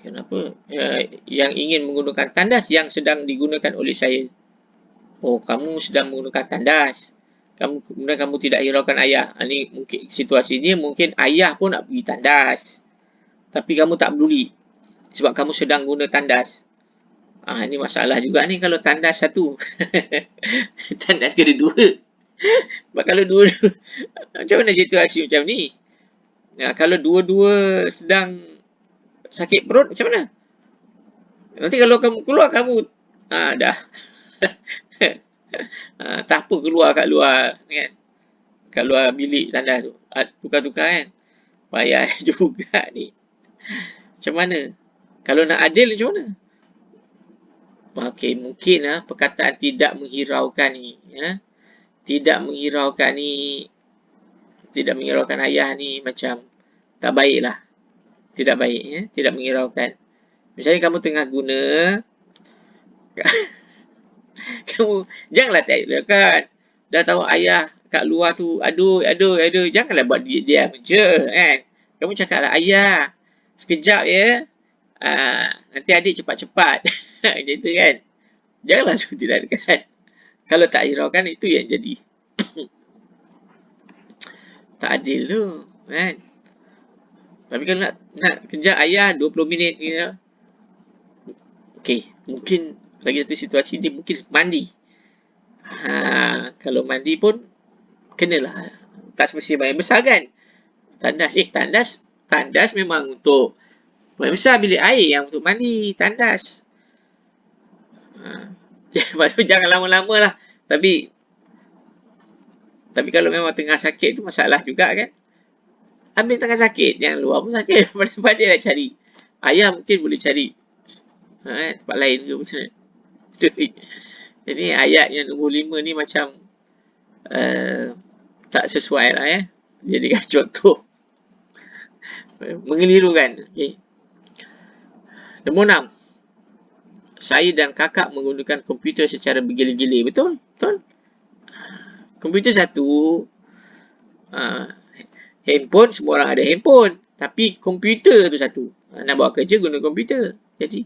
Kenapa? Yang ingin menggunakan tandas yang sedang digunakan oleh saya. Kamu sedang menggunakan tandas. Kemudian kamu tidak hiraukan ayah. Ini mungkin situasinya mungkin ayah pun nak pergi tandas. Tapi kamu tak peduli. Sebab kamu sedang guna tandas. Ini masalah juga ni kalau tandas satu. Tandas kena dua. Sebab kalau dua-dua, macam mana situasi macam ni? Kalau dua-dua sedang sakit perut, macam mana? Nanti kalau kamu keluar, kamu dah. Tak apa keluar kat luar, kan? Kat luar bilik tandas tu. Tukar-tukar kan? Payah juga ni. Macam mana? Kalau nak adil macam mana? Okey, mungkin perkataan tidak menghiraukan ni. Tidak menghiraukan ni. Tidak menghiraukan ayah ni macam tak baik lah. Tidak baik. Tidak menghiraukan. Misalnya kamu tengah guna. Kamu janganlah tak hiraukan. Dah tahu ayah kat luar tu aduh. Janganlah buat diam je kan. Kamu cakaplah ayah. Sekejap ya. Nanti adik cepat-cepat. Gitu kan. Janganlah suruh tidak dekat. Kalau tak hiraukan itu yang jadi. Tak adil tu. Kan. Tapi kalau nak kejar ayah 20 minit ni. Okey. Mungkin lagi satu situasi ni mungkin mandi. Kalau mandi pun kenalah. Tak semestinya main besar kan. Tandas memang untuk main besar, bilik air yang untuk mandi. Tandas. Maksudnya jangan lama-lama lah. Tapi kalau memang tengah sakit tu masalah juga kan. Ambil tengah sakit. Yang luar pun sakit. Pada nak cari. Ayah mungkin boleh cari tempat lain ke macam mana. Jadi ayat yang nombor 5 ni macam tak sesuai lah ya. Jadikan contoh. Mengelirukan. Okay. Nombor 6. Saya dan kakak menggunakan komputer secara bergila-gila. Betul? Betul? Komputer satu. Handphone, semua orang ada handphone. Tapi komputer tu satu. Nak buat kerja guna komputer. Jadi,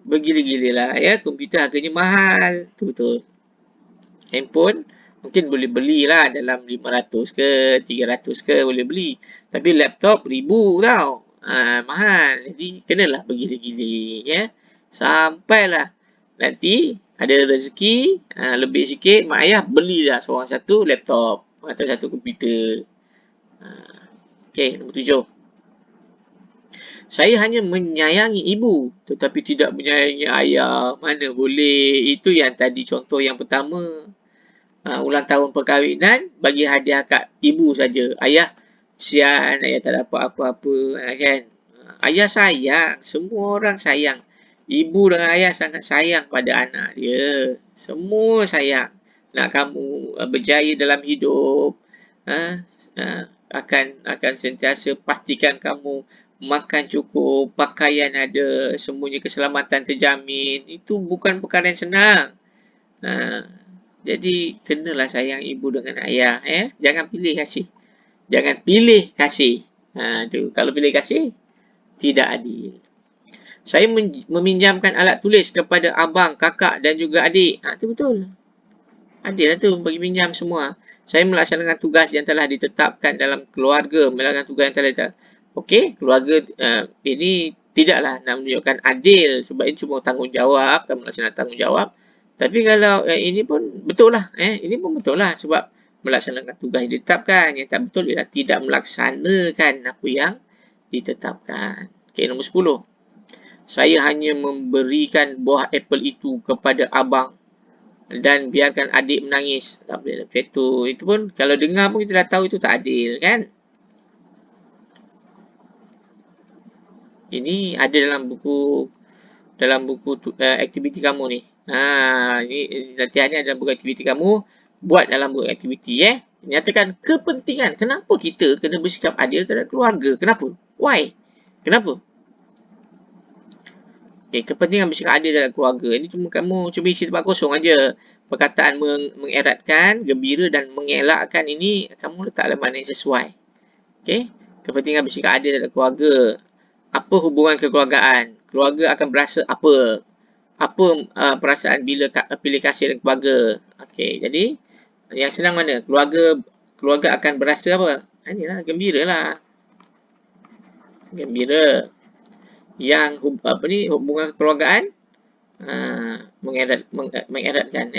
bergila-gila lah ya. Komputer harganya mahal. Tu betul. Handphone, mungkin boleh belilah dalam 500 ke, 300 ke boleh beli. Tapi laptop 1000 tau. Mahal. Jadi, kenalah bergila-gila ya. Sampailah nanti ada rezeki lebih sikit, mak ayah belilah seorang satu laptop atau satu komputer. Okey, nombor 7. Saya hanya menyayangi ibu tetapi tidak menyayangi ayah. Mana boleh. Itu yang tadi contoh yang pertama. Ulang tahun perkahwinan bagi hadiah kat ibu saja. Ayah sian, ayah tak dapat apa-apa kan. Ayah sayang, semua orang sayang. Ibu dengan ayah sangat sayang pada anak dia. Semua sayang. Nak kamu berjaya dalam hidup. Akan sentiasa pastikan kamu makan cukup, pakaian ada, semuanya keselamatan terjamin. Itu bukan perkara yang senang. Jadi kenalah sayang ibu dengan ayah, jangan pilih kasih. Jangan pilih kasih. Tu kalau pilih kasih tidak adil. Saya meminjamkan alat tulis kepada abang, kakak dan juga adik. Itu betul. Adil lah tu bagi pinjam semua. Saya melaksanakan tugas yang telah ditetapkan dalam keluarga, melaksanakan tugas yang telah ditetapkan. Okey, keluarga ini tidaklah nak menunjukkan adil sebab ini cuma tanggungjawab dan melaksanakan tanggungjawab. Tapi kalau ini pun betul lah, ini pun betul lah sebab melaksanakan tugas yang ditetapkan. Yang tak betul ialah tidak melaksanakan apa yang ditetapkan. Okey, nombor 10. Saya hanya memberikan buah apel itu kepada abang dan biarkan adik menangis. Tak boleh macam tu. Itu pun kalau dengar pun kita dah tahu itu tak adil, kan? Ini ada dalam buku aktiviti kamu ni. Ini latihannya dalam buku aktiviti kamu. Buat dalam buku aktiviti, Nyatakan kepentingan. Kenapa kita kena bersikap adil terhadap keluarga? Kenapa? Why? Kenapa? Kepentingan bersikap adil dalam keluarga. Ini cuma kamu cuba isi tempat kosong aja. Perkataan mengeratkan, gembira dan mengelakkan ini kamu letak dalam mana yang sesuai. Kepentingan bersikap adil dalam keluarga. Apa hubungan kekeluargaan? Keluarga akan berasa apa? Apa perasaan bila pilih kasih dan keluarga? Jadi yang senang mana? Keluarga akan berasa apa? Inilah, gembira lah. Gembira. Yang hubungan kekeluargaan mengeratkan, mengeratkan.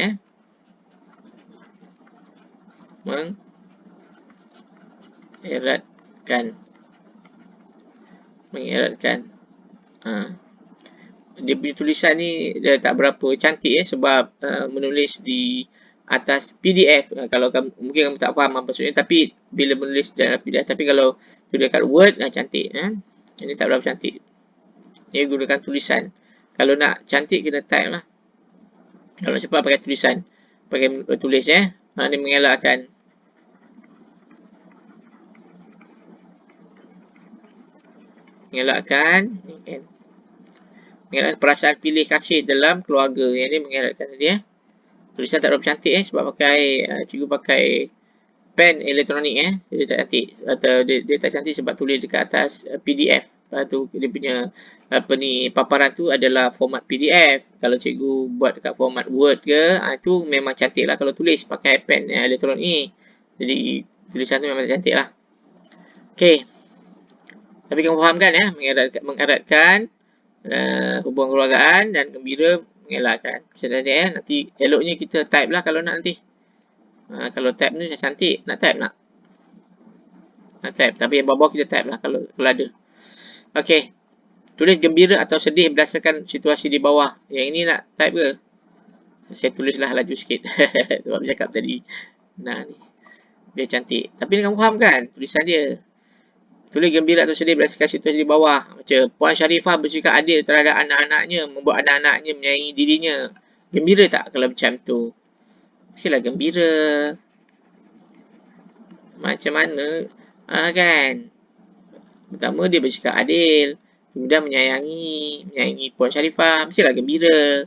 Dia punya tulisan ni dia tak berapa cantik, sebab menulis di atas PDF. Kalau kamu, mungkin kamu tak faham apa maksudnya, tapi bila menulis dalam PDF, tapi kalau tulis kat Word cantik. Ini tak berapa cantik. Ini gunakan tulisan. Kalau nak cantik kena type lah. Kalau nak cepat pakai tulisan, pakai tulis, Ini mengelakkan. Mengelakkan perasaan pilih kasih dalam keluarga. Yang ini mengeratkan tadi, tulisan tak berapa cantik, sebab cikgu pakai pen elektronik, dia tak cantik. Atau dia tak cantik sebab tulis dekat atas PDF. Lepas tu dia punya paparan tu adalah format PDF. Kalau cikgu buat dekat format Word ke, itu memang cantik lah kalau tulis pakai pen elektronik. Jadi tulisan tu memang cantik lah. Okey. Tapi kamu faham kan, mengeratkan hubungan keluargaan dan gembira mengelakkan. Nanti eloknya kita type lah kalau nak nanti. Kalau type ni cantik, nak type nak? Nak type. Tapi yang bawah kita type lah kalau ada. Okey. Tulis gembira atau sedih berdasarkan situasi di bawah. Yang ini nak type ke? Saya tulislah laju sikit. Sebab bercakap tadi. Nah ni. Dia cantik. Tapi kamu faham kan tulisan dia? Tulis gembira atau sedih berdasarkan situasi di bawah. Macam Puan Sharifah bersikap adil terhadap anak-anaknya, membuat anak-anaknya menyayangi dirinya. Gembira tak kalau macam tu? Mestilah gembira. Macam mana? Kan? Pertama dia bersikap adil. Kemudian menyayangi Puan Sharifah. Mestilah gembira.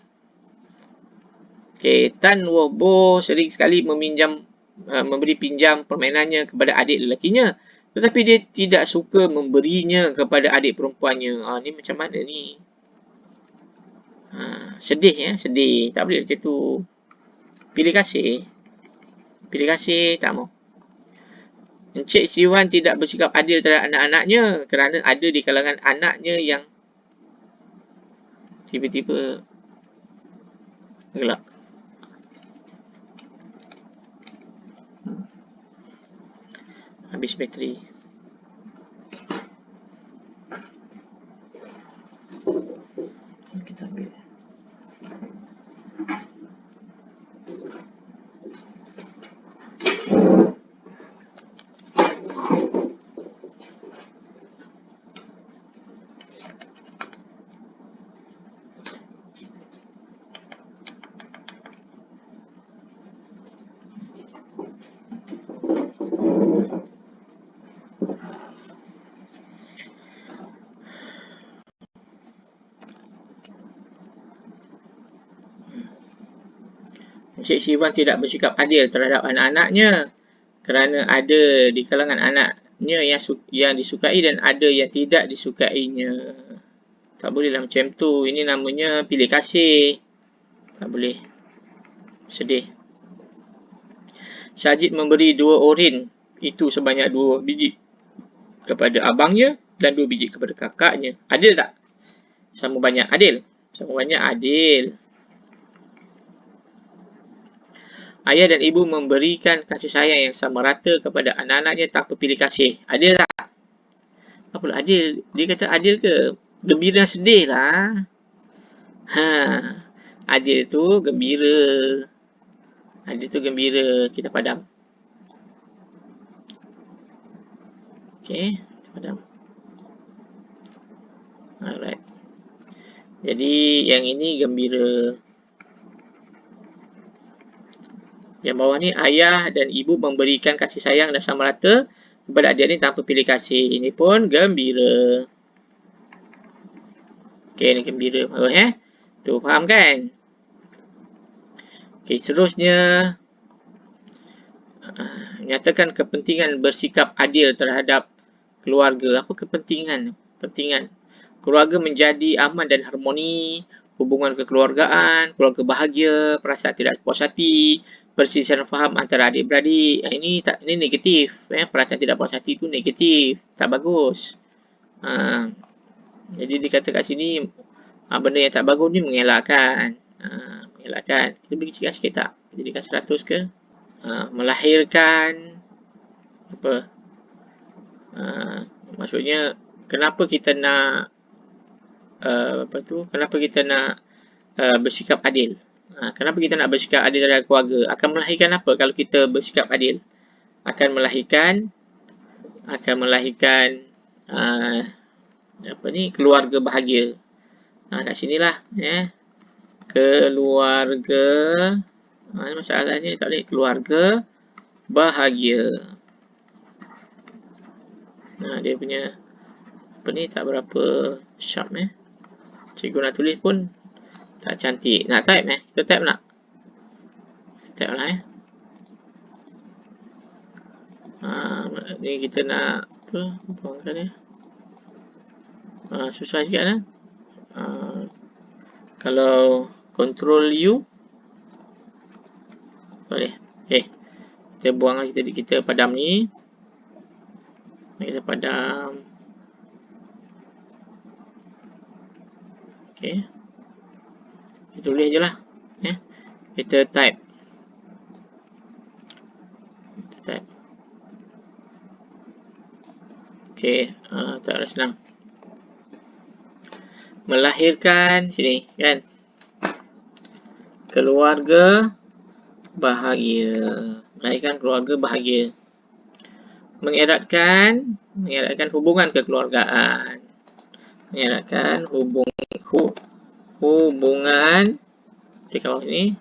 Tan Wobo sering sekali memberi pinjam permainannya kepada adik lelakinya. Tetapi dia tidak suka memberinya kepada adik perempuannya. Ni macam mana ni? Sedih, sedih. Tak boleh macam tu. Pilih kasih. Pilih kasih, tak mau. Encik Siwan tidak bersikap adil terhadap anak-anaknya kerana ada di kalangan anaknya yang tiba-tiba gelap. Habis bateri. Kita ambil. Encik Sivan tidak bersikap adil terhadap anak-anaknya kerana ada di kalangan anaknya yang disukai dan ada yang tidak disukainya. Tak bolehlah macam tu. Ini namanya pilih kasih. Tak boleh. Sedih. Syajid memberi 2 oren. Itu sebanyak 2 biji kepada abangnya dan 2 biji kepada kakaknya. Adil tak? Sama banyak adil. Sama banyak adil. Ayah dan ibu memberikan kasih sayang yang sama rata kepada anak-anaknya tanpa pilih kasih. Adil tak? Apalah adil? Dia kata adil ke? Gembira sedih lah. Adil tu gembira. Adil tu gembira. Kita padam. Okay, kita padam. Alright. Jadi yang ini gembira. Yang bawah ni, ayah dan ibu memberikan kasih sayang dan sama rata kepada adik ni tanpa pilih kasih. Ini pun gembira. Okay, ni gembira. Bagus tu faham kan? Okay, seterusnya. Nyatakan kepentingan bersikap adil terhadap keluarga. Apa kepentingan? Pentingan. Keluarga menjadi aman dan harmoni. Hubungan kekeluargaan, keluarga bahagia, perasaan tidak puas hati, perselisihan faham antara adik-beradik. Ini negatif. Perasaan tidak puas hati itu negatif. Tak bagus. Jadi dikata kat sini, benda yang tak bagus ni mengelakkan. Mengelakkan. Kita beri sikit tak? Jadikan 100 ke? Melahirkan. Apa? Maksudnya, kenapa kita nak kenapa kita nak bersikap adil? Kenapa kita nak bersikap adil terhadap keluarga? Akan melahirkan apa kalau kita bersikap adil? Akan melahirkan keluarga bahagia. Kat sinilah keluarga, masalahnya tak boleh, keluarga bahagia. Dia punya tak berapa sharp cikgu nak tulis pun tak cantik. Nak type kita type nak? Type lah ni kita nak buangkan dia. Susah sikit kalau control U boleh. Okay, kita buang lah, kita padam ni. Kita padam. Okay, kita tulis je lah. Kita type. Okay, taklah senang. Melahirkan sini kan, keluarga bahagia. Melahirkan keluarga bahagia. Mengeratkan hubungan kekeluargaan. Mengeratkan hubungan di bawah ini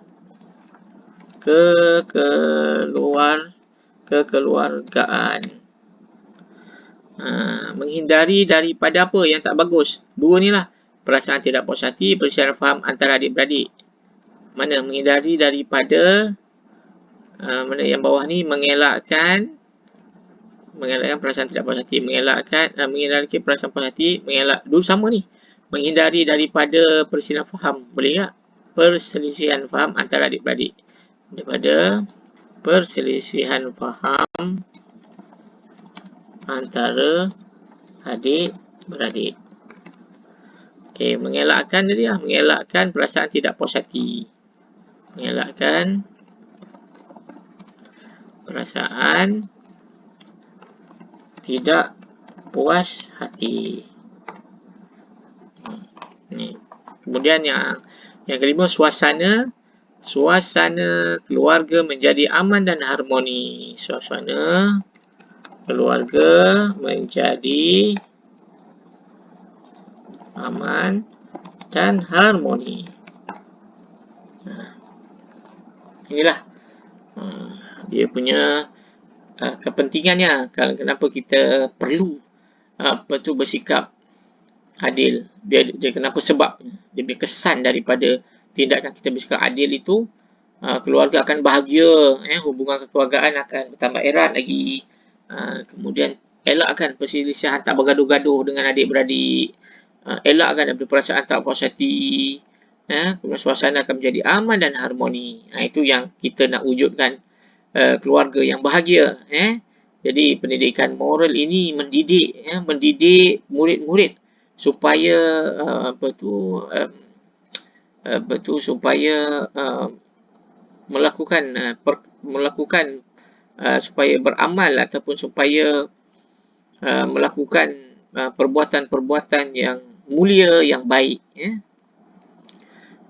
kekeluargaan. Menghindari daripada apa yang tak bagus. Dua ni lah. Perasaan tidak puas hati, perselisihan faham antara adik-beradik. Mana menghindari daripada mana yang bawah ni, mengelakkan perasaan tidak puas hati, menghindari perasaan puas hati, dulu sama ni. Menghindari daripada perselisihan faham. Boleh tak? Perselisihan faham antara adik-beradik. Daripada perselisihan faham antara adik-beradik. Okay, mengelakkan tadi lah. Mengelakkan perasaan tidak puas hati. Mengelakkan perasaan tidak puas hati. Ni. Kemudian yang kelima, suasana keluarga menjadi aman dan harmoni. Suasana keluarga menjadi aman dan harmoni. Inilah dia punya kepentingannya. Kenapa kita perlu bersikap adil. Dia kenapa? Sebab dia punya kesan daripada tindakan kita bersikap adil itu keluarga akan bahagia, hubungan kekeluargaan akan bertambah erat lagi. Kemudian elakkan perselisihan, tak bergaduh-gaduh dengan adik-beradik, elakkan daripada perasaan tak puas hati, kemudian suasana akan menjadi aman dan harmoni. Itu yang kita nak wujudkan, keluarga yang bahagia. Jadi pendidikan moral ini mendidik murid-murid supaya supaya melakukan supaya beramal ataupun supaya melakukan perbuatan-perbuatan yang mulia, yang baik.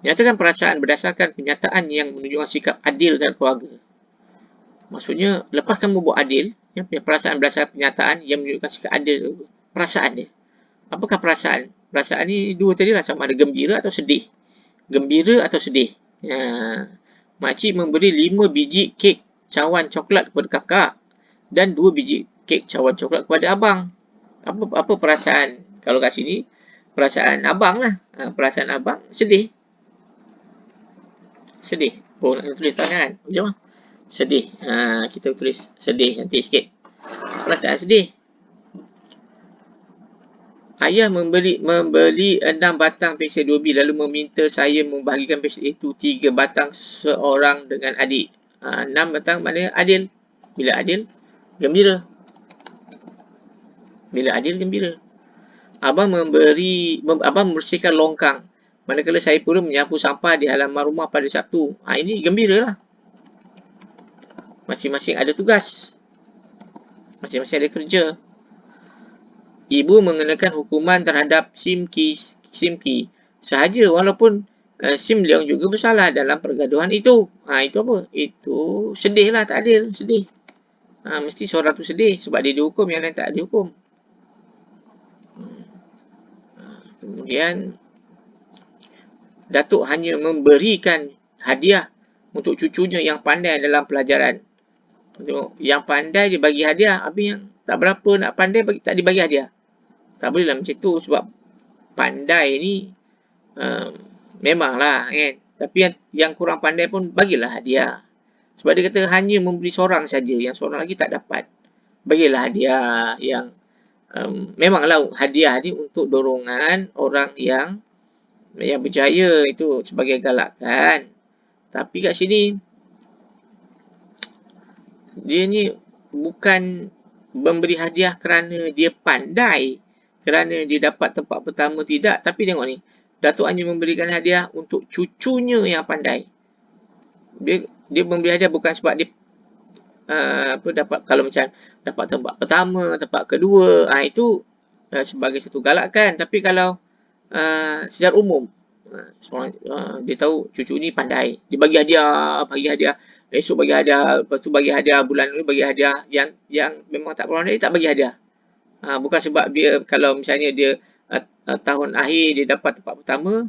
Nyatakan perasaan berdasarkan kenyataan yang menunjukkan sikap adil dan keluarga. Maksudnya, lepas kamu buat adil, perasaan berdasarkan kenyataan yang menunjukkan sikap adil, perasaan dia. Apakah perasaan? Perasaan ni dua tadi lah, sama ada gembira atau sedih. Gembira atau sedih. Makcik memberi 5 biji kek cawan coklat kepada kakak dan 2 biji kek cawan coklat kepada abang. Apa perasaan? Kalau kat sini, perasaan abang lah. Perasaan abang sedih. Sedih. Oh, nak tulis tangan. Jom lah. Sedih. Kita tulis sedih nanti sikit. Perasaan sedih. Ayah membeli 6 batang pensel 2B lalu meminta saya membahagikan pensel itu 3 batang seorang dengan adik. 6 batang mana adil? Bila adil, gembira. Bila adil, gembira. Abang membersihkan longkang. Manakala saya pula menyapu sampah di halaman rumah pada Sabtu. Ini gembira lah. Masing-masing ada tugas. Masing-masing ada kerja. Ibu mengenakan hukuman terhadap Simki sahaja walaupun Sim Leong juga bersalah dalam pergaduhan itu. Itu apa? Itu sedih lah, tak adil, sedih. Mesti seorang tu sedih sebab dia dihukum, yang lain tak dihukum. Kemudian Datuk hanya memberikan hadiah untuk cucunya yang pandai dalam pelajaran. Yang pandai dia bagi hadiah, habis yang tak berapa nak pandai tak dibagi hadiah. Tak boleh lah macam tu sebab pandai ni memanglah kan. Tapi yang kurang pandai pun bagilah hadiah. Sebab dia kata hanya memberi seorang saja, yang seorang lagi tak dapat. Bagilah hadiah yang memanglah hadiah ni untuk dorongan orang yang berjaya, itu sebagai galakan. Tapi kat sini dia ni bukan memberi hadiah kerana dia pandai, kerana dia dapat tempat pertama, tidak. Tapi tengok ni, Datuk hanya memberikan hadiah untuk cucunya yang pandai. Dia memberi hadiah bukan sebab dia dapat, kalau macam dapat tempat pertama, tempat kedua, itu sebagai satu galakan. Tapi kalau secara umum, dia tahu cucu ni pandai, dia bagi hadiah, esok bagi hadiah, lepas tu bagi hadiah, bulan ni bagi hadiah, yang memang tak pandai tak bagi hadiah. Bukan sebab dia, kalau misalnya dia tahun akhir dia dapat tempat pertama,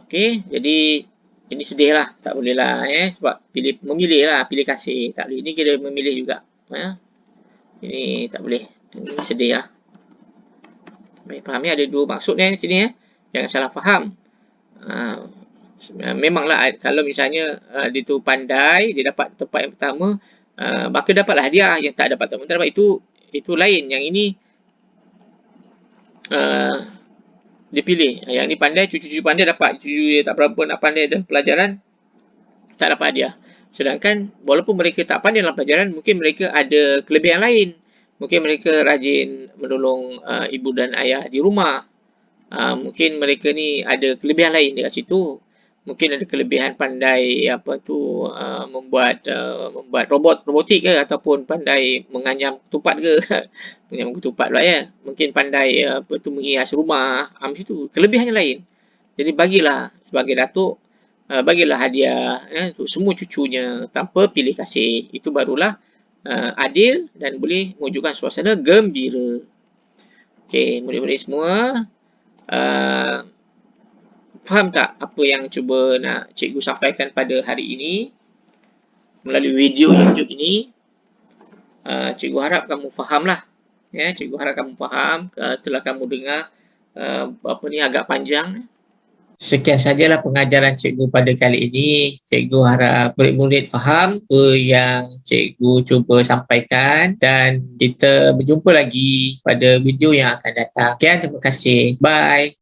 okey, jadi ini sedih lah, tak boleh lah, sebab memilih lah, pilih kasih, tak boleh, ini kira memilih juga, ini tak boleh, ini sedih lah. Baik, faham ya, ada dua maksud ni sini, jangan salah faham. Memanglah kalau misalnya dia tu pandai, dia dapat tempat yang pertama, maka dapatlah hadiah. Yang tak dapat tempat pertama itu lain. Yang ini dia pilih. Yang ni pandai, cucu-cucu pandai dapat. Cucu dia tak berapa nak pandai dalam pelajaran, tak dapat hadiah. Sedangkan walaupun mereka tak pandai dalam pelajaran, mungkin mereka ada kelebihan lain. Mungkin mereka rajin menolong ibu dan ayah di rumah. Mungkin mereka ni ada kelebihan lain dekat situ. Mungkin ada kelebihan pandai membuat robotik ke, ataupun pandai menganyam ketupat ke. Menganyam ketupat pula ya. Mungkin pandai menghias rumah. Macam tu. Kelebihannya lain. Jadi bagilah sebagai datuk, bagilah hadiah untuk semua cucunya tanpa pilih kasih. Itu barulah adil dan boleh mewujudkan suasana gembira. Okey, murid-murid semua, faham tak apa yang cuba nak cikgu sampaikan pada hari ini melalui video YouTube ini? Cikgu harap kamu faham lah. Cikgu harap kamu faham setelah kamu dengar agak panjang. Sekian sajalah pengajaran cikgu pada kali ini. Cikgu harap murid-murid faham apa yang cikgu cuba sampaikan dan kita berjumpa lagi pada video yang akan datang. Sekian, terima kasih. Bye.